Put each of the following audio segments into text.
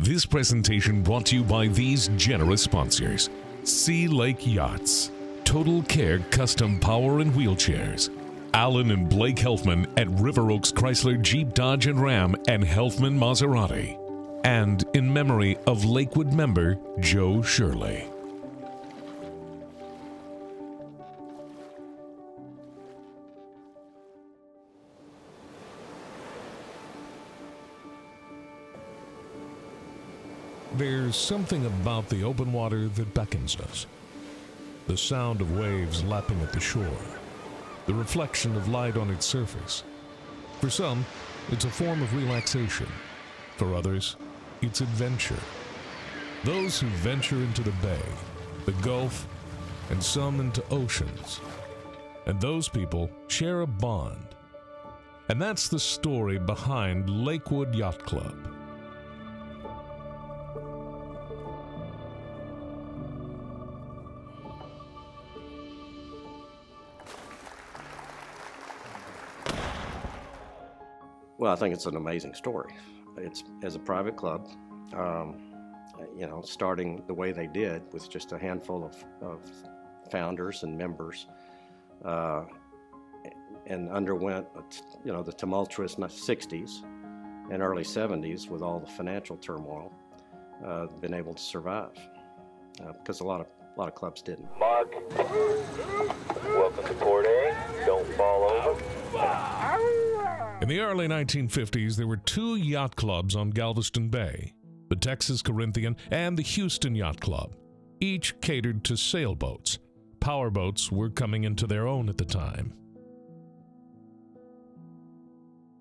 This presentation brought to you by these generous sponsors: Sea Lake Yachts, Total Care Custom Power and Wheelchairs, Alan and Blake Helfman at River Oaks Chrysler Jeep Dodge and Ram and Helfman Maserati, and in memory of Lakewood member Joe Shirley. There's something about the open water that beckons us. The sound of waves lapping at the shore, the reflection of light on its surface. For some, it's a form of relaxation. For others, it's adventure. Those who venture into the bay, the Gulf, and some into oceans. And those people share a bond. And that's the story behind Lakewood Yacht Club. Well, I think it's an amazing story. It's as a private club, starting the way they did with just a handful of founders and members, and underwent, the tumultuous 60s and early 70s with all the financial turmoil, been able to survive because a lot of clubs didn't. Mark, welcome to Port A. Don't fall over. In the early 1950s, there were two yacht clubs on Galveston Bay, the Texas Corinthian and the Houston Yacht Club. Each catered to sailboats. Powerboats were coming into their own at the time.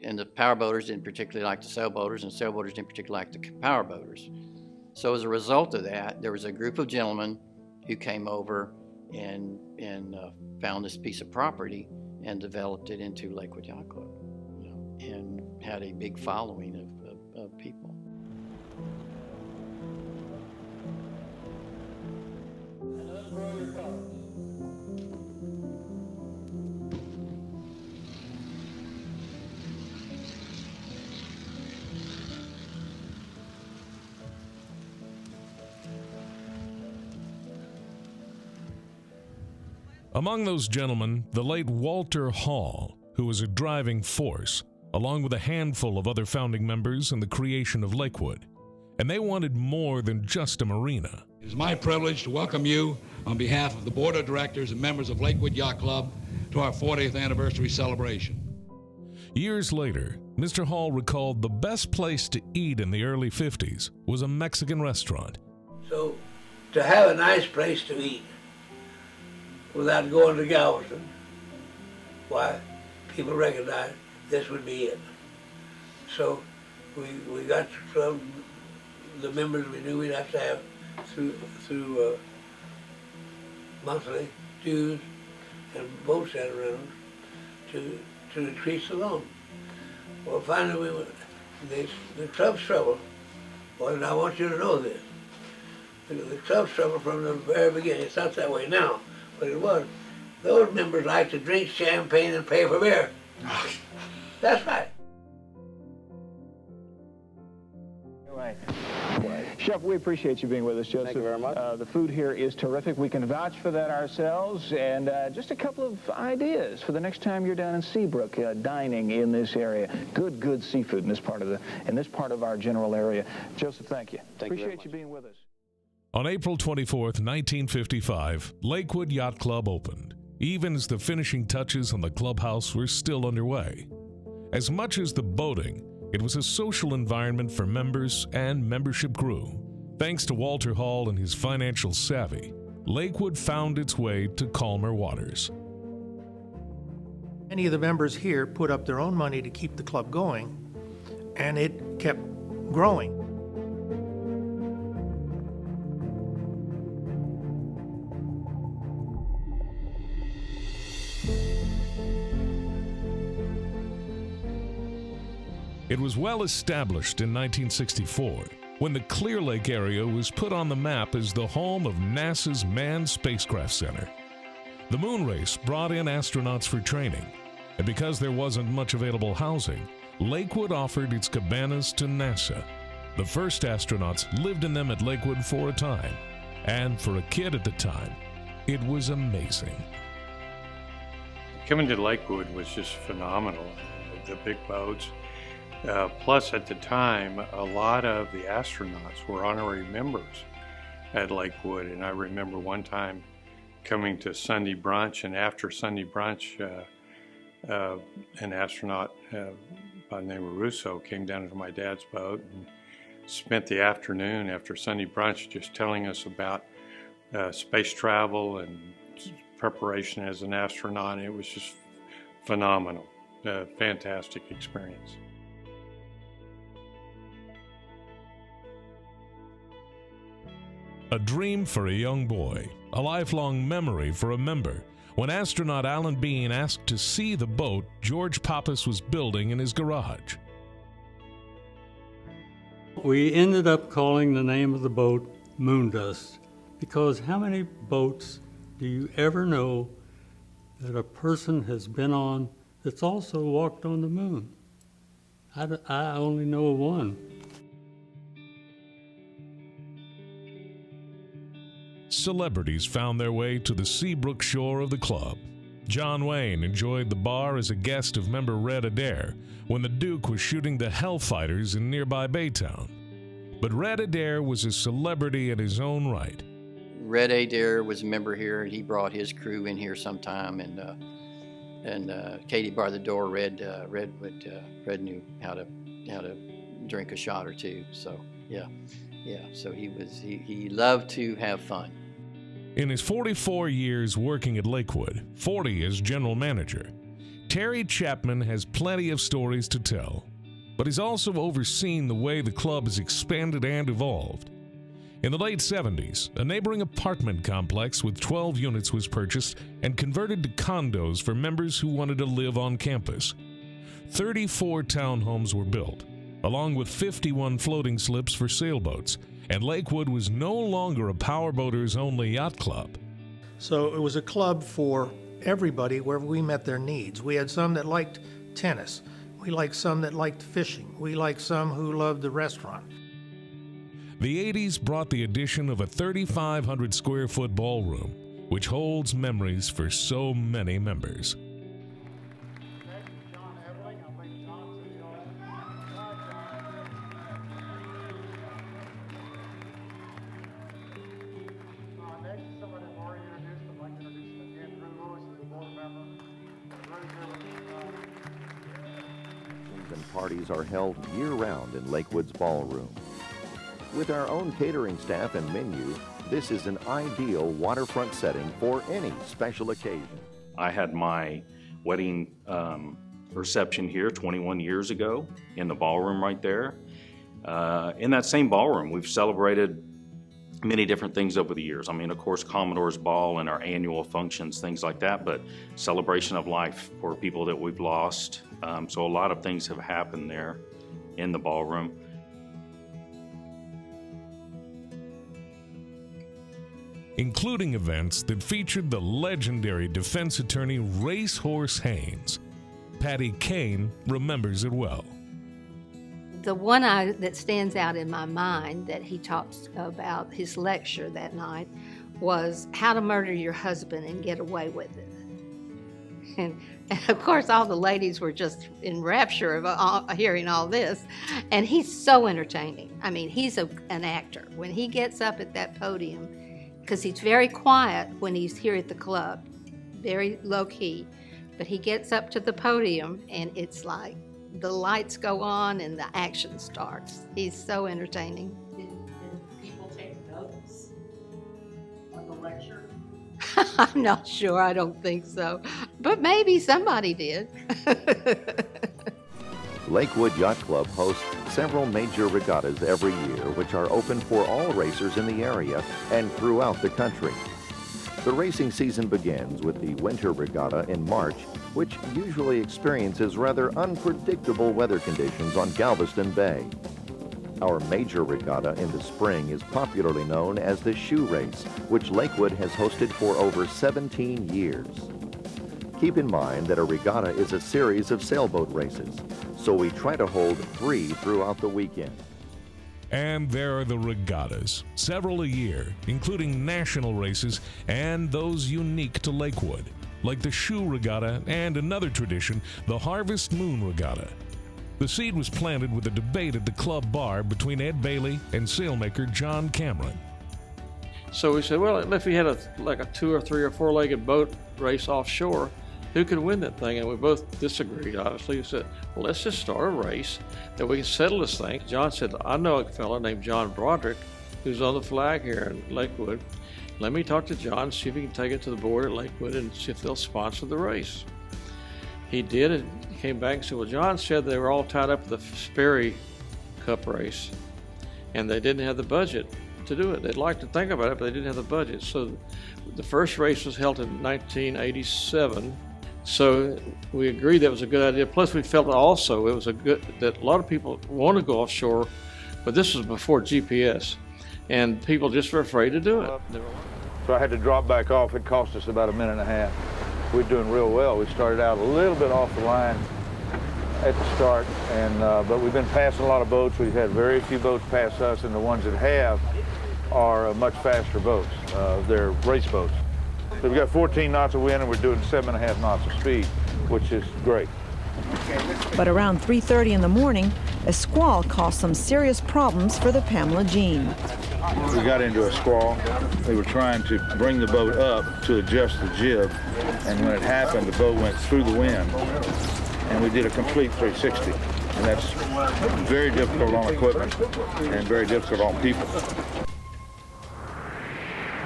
And the powerboaters didn't particularly like the sailboaters, and sailboaters didn't particularly like the powerboaters. So as a result of that, there was a group of gentlemen who came over and found this piece of property and developed it into Lakewood Yacht Club, and had a big following of people. Among those gentlemen, the late Walter Hall, who was a driving force, along with a handful of other founding members in the creation of Lakewood. And they wanted more than just a marina. It is my privilege to welcome you on behalf of the Board of Directors and members of Lakewood Yacht Club to our 40th anniversary celebration. Years later, Mr. Hall recalled the best place to eat in the early 50s was a Mexican restaurant. So, to have a nice place to eat without going to Galveston, why, people recognized this would be it. So we got from the members we knew we'd have to have through monthly dues and boat set rentals to increase the loan. Well, finally the club's trouble was, and I want you to know this, the club's trouble from the very beginning, it's not that way now, but it was, those members liked to drink champagne and pay for beer. That's right. Chef, we appreciate you being with us, Joseph. Thank you very much. The food here is terrific. We can vouch for that ourselves. And just a couple of ideas for the next time you're down in Seabrook, dining in this area. Good seafood in this part of our general area. Joseph, thank you. Appreciate you being with us. On April 24th, 1955, Lakewood Yacht Club opened, even as the finishing touches on the clubhouse were still underway. As much as the boating, it was a social environment for members, and membership grew. Thanks to Walter Hall and his financial savvy, Lakewood found its way to calmer waters. Many of the members here put up their own money to keep the club going, and it kept growing. It was well established in 1964 when the Clear Lake area was put on the map as the home of NASA's Manned Spacecraft Center. The moon race brought in astronauts for training, and because there wasn't much available housing, Lakewood offered its cabanas to NASA. The first astronauts lived in them at Lakewood for a time, and for a kid at the time, it was amazing. Coming to Lakewood was just phenomenal. The big boats. Plus, at the time, a lot of the astronauts were honorary members at Lakewood. And I remember one time coming to Sunday brunch, and after Sunday brunch, an astronaut by the name of Russo came down to my dad's boat and spent the afternoon after Sunday brunch just telling us about space travel and preparation as an astronaut. It was just phenomenal, fantastic experience. A dream for a young boy, a lifelong memory for a member. When astronaut Alan Bean asked to see the boat George Pappas was building in his garage. We ended up calling the name of the boat Moondust, because how many boats do you ever know that a person has been on that's also walked on the moon? I only know of one. Celebrities found their way to the Seabrook shore of the club. John Wayne enjoyed the bar as a guest of member Red Adair when the Duke was shooting the Hellfighters in nearby Baytown. But Red Adair was a celebrity in his own right. Red Adair was a member here, and he brought his crew in here sometime, and Katie barred the door. Red knew how to drink a shot or two. So yeah. So he loved to have fun. In his 44 years working at Lakewood, 40 as general manager, Terry Chapman has plenty of stories to tell, but he's also overseen the way the club has expanded and evolved. In the late 70s, a neighboring apartment complex with 12 units was purchased and converted to condos for members who wanted to live on campus. 34 townhomes were built, along with 51 floating slips for sailboats, and Lakewood was no longer a powerboaters-only yacht club. So it was a club for everybody wherever we met their needs. We had some that liked tennis. We liked some that liked fishing. We liked some who loved the restaurant. The 80s brought the addition of a 3,500 square foot ballroom, which holds memories for so many members. And parties are held year-round in Lakewood's ballroom. With our own catering staff and menu, this is an ideal waterfront setting for any special occasion. I had my wedding reception here 21 years ago in the ballroom right there. In that same ballroom, we've celebrated many different things over the years. I mean, of course, Commodore's Ball and our annual functions, things like that, but celebration of life for people that we've lost. So a lot of things have happened there in the ballroom. Including events that featured the legendary defense attorney Racehorse Haynes. Patty Kane remembers it well. The one that stands out in my mind that he talked about, his lecture that night, was how to murder your husband and get away with it. And of course, all the ladies were just in rapture of hearing all this. And he's so entertaining. I mean, he's an actor. When he gets up at that podium, because he's very quiet when he's here at the club, very low key, but he gets up to the podium and it's like the lights go on and the action starts. He's so entertaining. Did people take notes on the lecture? I'm not sure. I don't think so. But maybe somebody did. Lakewood Yacht Club hosts several major regattas every year, which are open for all racers in the area and throughout the country. The racing season begins with the Winter Regatta in March, which usually experiences rather unpredictable weather conditions on Galveston Bay. Our major regatta in the spring is popularly known as the Shoe Race, which Lakewood has hosted for over 17 years. Keep in mind that a regatta is a series of sailboat races, so we try to hold 3 throughout the weekend. And there are the regattas, several a year, including national races and those unique to Lakewood, like the Shoe Regatta and another tradition, the Harvest Moon Regatta. The seed was planted with a debate at the club bar between Ed Bailey and sailmaker John Cameron. So we said, well, if we had a 2 or 3 or 4-legged boat race offshore, who could win that thing? And we both disagreed, obviously. We said, well, let's just start a race that we can settle this thing. John said, I know a fellow named John Broderick who's on the flag here in Lakewood. Let me talk to John, see if he can take it to the board at Lakewood and see if they'll sponsor the race. He did, and he came back and said, well, John said they were all tied up with the Sperry Cup race, and they didn't have the budget to do it. They'd like to think about it, but they didn't have the budget. So the first race was held in 1987. So we agreed that was a good idea. Plus, we felt also it was that a lot of people want to go offshore, but this was before GPS, and people just were afraid to do it. So I had to drop back off. It cost us about a minute and a half. We're doing real well. We started out a little bit off the line at the start, and but we've been passing a lot of boats. We've had very few boats pass us, and the ones that have are much faster boats. They're race boats. So we've got 14 knots of wind, and we're doing 7.5 knots of speed, which is great. But around 3:30 in the morning, a squall caused some serious problems for the Pamela Jean. We got into a squall. We were trying to bring the boat up to adjust the jib, and when it happened, the boat went through the wind, and we did a complete 360. And that's very difficult on equipment and very difficult on people.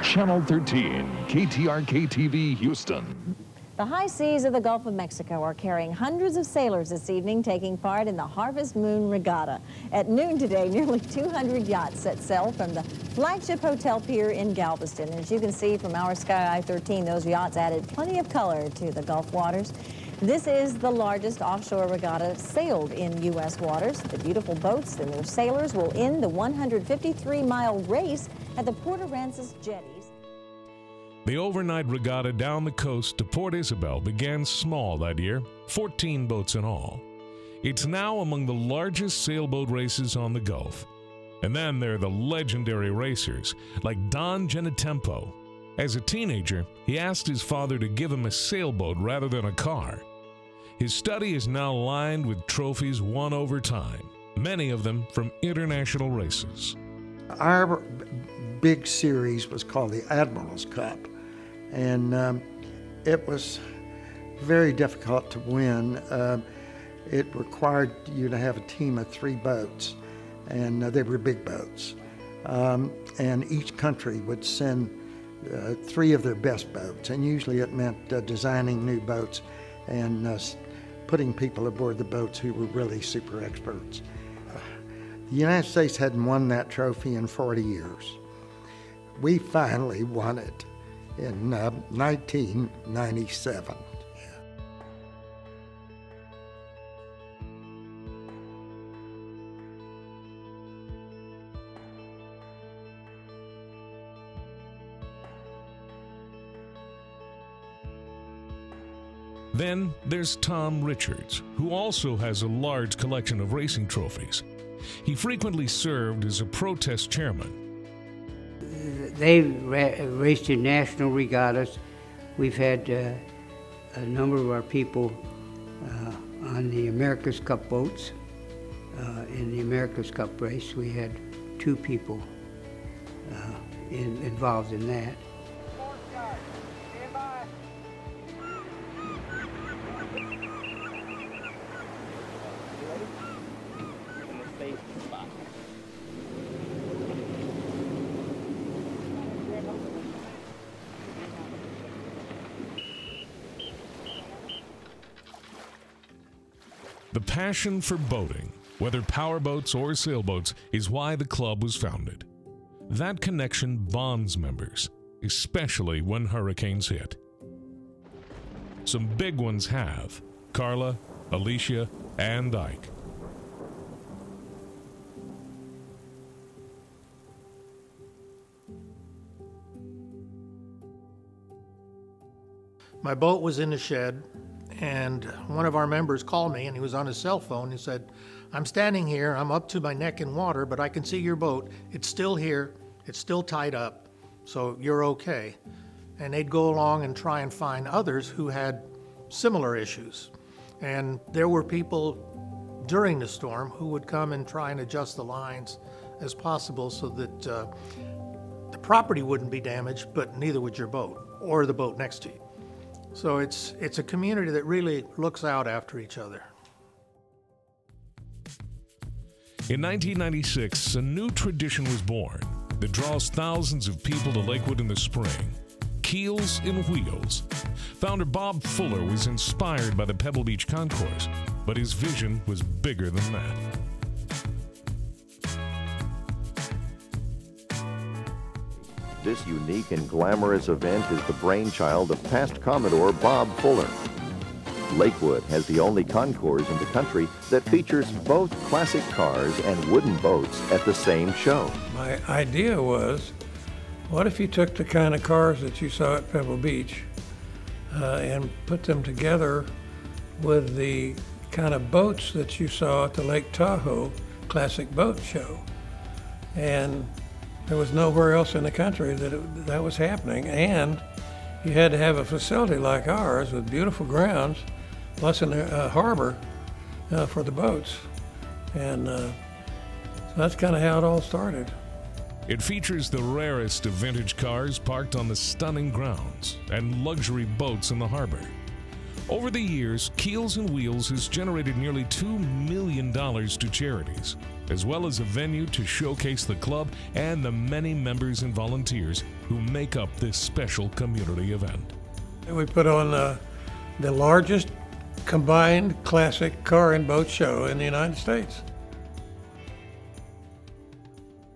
Channel 13, KTRK-TV, Houston. The high seas of the Gulf of Mexico are carrying hundreds of sailors this evening taking part in the Harvest Moon Regatta. At noon today, nearly 200 yachts set sail from the flagship hotel pier in Galveston. As you can see from our Sky I-13, those yachts added plenty of color to the Gulf waters. This is the largest offshore regatta sailed in U.S. waters. The beautiful boats and their sailors will end the 153-mile race at the Port Aransas jetties. The overnight regatta down the coast to Port Isabel began small that year, 14 boats in all. It's now among the largest sailboat races on the Gulf. And then there are the legendary racers, like Don Genetempo. As a teenager, he asked his father to give him a sailboat rather than a car. His study is now lined with trophies won over time, many of them from international races. Our big series was called the Admiral's Cup, and it was very difficult to win. It required you to have a team of 3 boats, and they were big boats. And each country would send 3 of their best boats, and usually it meant designing new boats and putting people aboard the boats who were really super experts. The United States hadn't won that trophy in 40 years. We finally won it in 1997. Then there's Tom Richards, who also has a large collection of racing trophies. He frequently served as a protest chairman. They've raced in national regattas. We've had a number of our people on the America's Cup boats. In the America's Cup race, we had 2 people involved in that. The passion for boating, whether powerboats or sailboats, is why the club was founded. That connection bonds members, especially when hurricanes hit. Some big ones have: Carla, Alicia, and Ike. My boat was in the shed, And one of our members called me, and he was on his cell phone. He said, "I'm standing here, I'm up to my neck in water, but I can see your boat. It's still here, it's still tied up, so you're okay." And they'd go along and try and find others who had similar issues. And there were people during the storm who would come and try and adjust the lines as possible so that the property wouldn't be damaged, but neither would your boat or the boat next to you. So it's a community that really looks out after each other. In 1996, a new tradition was born that draws thousands of people to Lakewood in the spring. Keels and Wheels. Founder Bob Fuller was inspired by the Pebble Beach Concourse, but his vision was bigger than that. This unique and glamorous event is the brainchild of past Commodore Bob Fuller. Lakewood has the only concourse in the country that features both classic cars and wooden boats at the same show. My idea was, what if you took the kind of cars that you saw at Pebble Beach and put them together with the kind of boats that you saw at the Lake Tahoe Classic Boat Show? And there was nowhere else in the country that was happening, and you had to have a facility like ours with beautiful grounds, plus a harbor for the boats. And so that's kind of how it all started. It features the rarest of vintage cars parked on the stunning grounds and luxury boats in the harbor. Over the years, Keels and Wheels has generated nearly $2 million to charities, as well as a venue to showcase the club and the many members and volunteers who make up this special community event. We put on the largest combined classic car and boat show in the United States.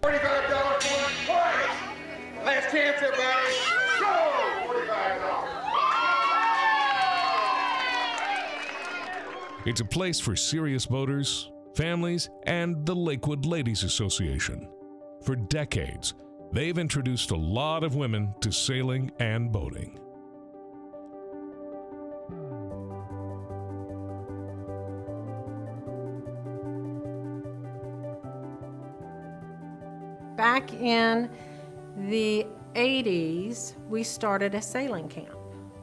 $45 prize. Last chance, everybody. Go! $45. It's a place for serious boaters, families, and the Lakewood Ladies Association. For decades, they've introduced a lot of women to sailing and boating. Back in the 80s, we started a sailing camp.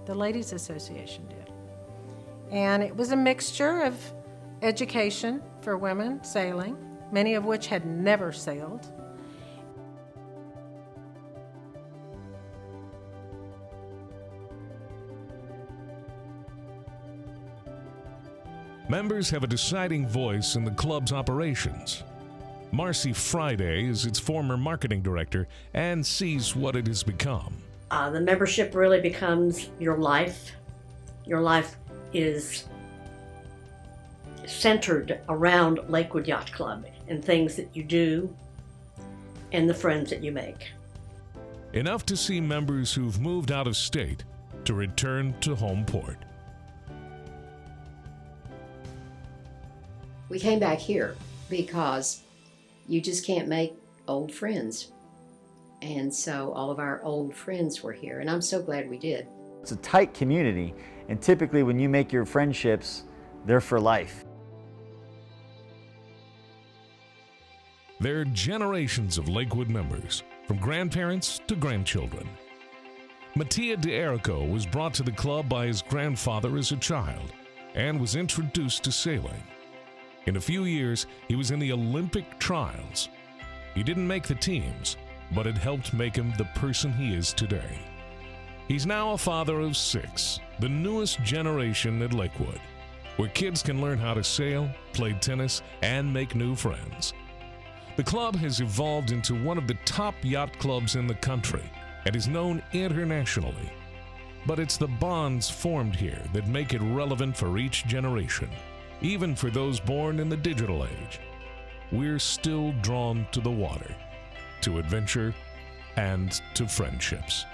The Ladies Association did. And it was a mixture of education for women sailing, many of which had never sailed. Members have a deciding voice in the club's operations. Marcy Friday is its former marketing director and sees what it has become. The membership really becomes your life. Your life is centered around Lakewood Yacht Club and things that you do and the friends that you make. Enough to see members who've moved out of state to return to home port. We came back here because you just can't make old friends. And so all of our old friends were here, and I'm so glad we did. It's a tight community, and typically when you make your friendships, they're for life. There are generations of Lakewood members, from grandparents to grandchildren. Mattia DeErico was brought to the club by his grandfather as a child and was introduced to sailing. In a few years, he was in the Olympic trials. He didn't make the teams, but it helped make him the person he is today. He's now a father of 6, the newest generation at Lakewood, where kids can learn how to sail, play tennis, and make new friends. The club has evolved into one of the top yacht clubs in the country and is known internationally. But it's the bonds formed here that make it relevant for each generation, even for those born in the digital age. We're still drawn to the water, to adventure, and to friendships.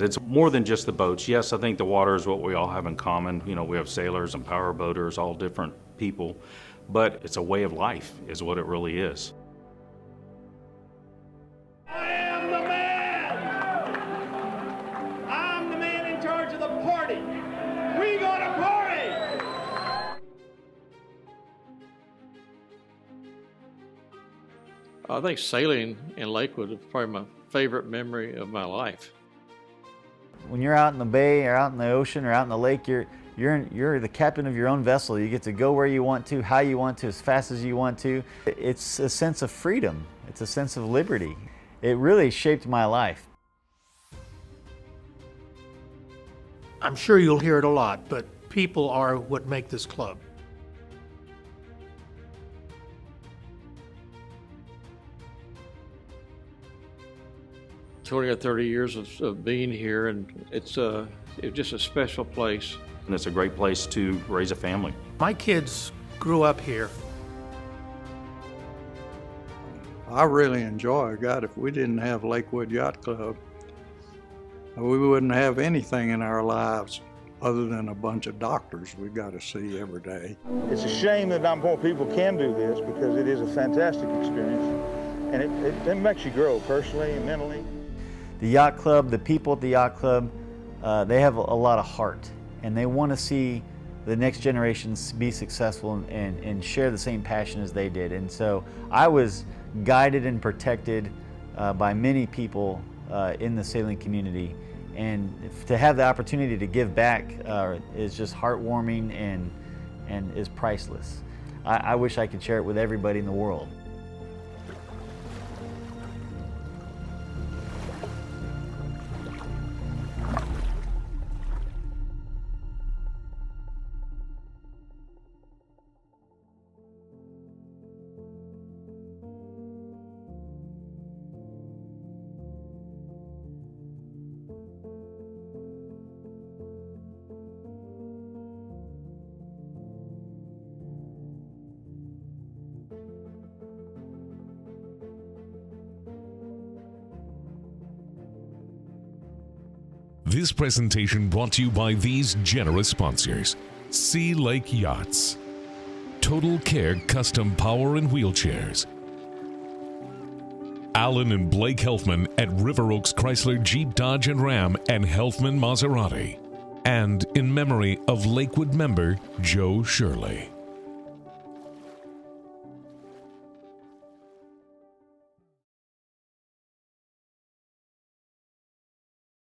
It's more than just the boats. Yes, I think the water is what we all have in common. You know, we have sailors and power boaters, all different people, but it's a way of life is what it really is. I am the man! I'm the man in charge of the party! We gonna party! I think sailing in Lakewood is probably my favorite memory of my life. When you're out in the bay or out in the ocean or out in the lake, you're the captain of your own vessel. You get to go where you want to, how you want to, as fast as you want to. It's a sense of freedom. It's a sense of liberty. It really shaped my life. I'm sure you'll hear it a lot, but people are what make this club. 20 or 30 years of being here, and it's just a special place. And it's a great place to raise a family. My kids grew up here. I really enjoy it. God, if we didn't have Lakewood Yacht Club, we wouldn't have anything in our lives other than a bunch of doctors we've got to see every day. It's a shame that not more people can do this because it is a fantastic experience and it makes you grow personally and mentally. The yacht club, the people at the yacht club, they have a lot of heart, and they want to see the next generation be successful and share the same passion as they did. And so I was guided and protected by many people in the sailing community. And to have the opportunity to give back is just heartwarming and is priceless. I wish I could share it with everybody in the world. This presentation brought to you by these generous sponsors: Sea Lake Yachts, Total Care Custom Power and Wheelchairs, Alan and Blake Helfman at River Oaks Chrysler Jeep Dodge and Ram and Helfman Maserati, and in memory of Lakewood member Joe Shirley.